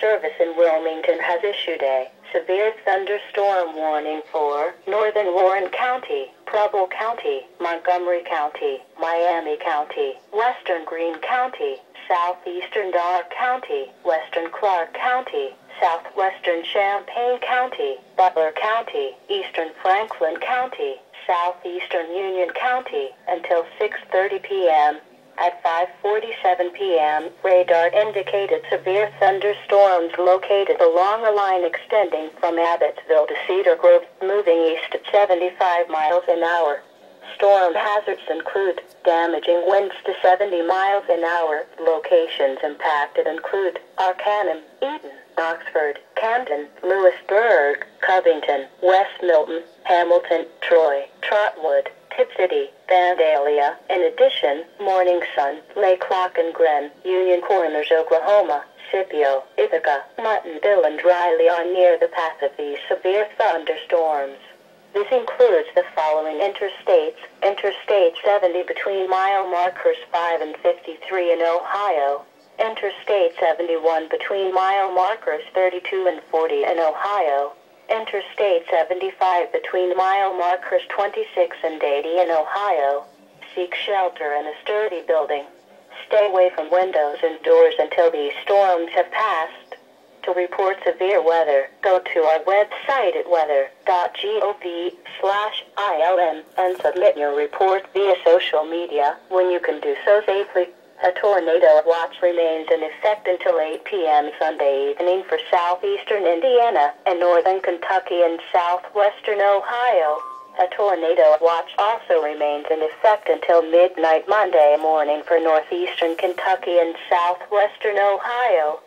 Service in Wilmington has issued a severe thunderstorm warning for northern Warren County, Preble County, Montgomery County, Miami County, western Greene County, southeastern Darke County, western Clark County, southwestern Champaign County, Butler County, eastern Franklin County, southeastern Union County, until 6:30 p.m. At 5:47 p.m., radar indicated severe thunderstorms located along a line extending from Abbottsville to Cedar Grove, moving east at 75 miles an hour. Storm hazards include damaging winds to 70 miles an hour. Locations impacted include Arcanum, Eaton, Oxford, Camden, Lewisburg, Covington, West Milton, Hamilton, Troy, Trotwood, Tip City, Vandalia. In addition, Morning Sun, Lake Lockengren, Union Corners, Oklahoma, Scipio, Ithaca, Muttonville, and Riley are near the path of these severe thunderstorms. This includes the following interstates: Interstate 70 between mile markers 5 and 53 in Ohio, Interstate 71 between mile markers 32 and 40 in Ohio, Interstate 75 between mile markers 26 and 80 in Ohio. Seek shelter in a sturdy building. Stay away from windows and doors until these storms have passed. To report severe weather, go to our website at weather.gov/ILM and submit your report via social media when you can do so safely. A tornado watch remains in effect until 8 p.m. Sunday evening for southeastern Indiana and northern Kentucky and southwestern Ohio. A tornado watch also remains in effect until midnight Monday morning for northeastern Kentucky and southwestern Ohio.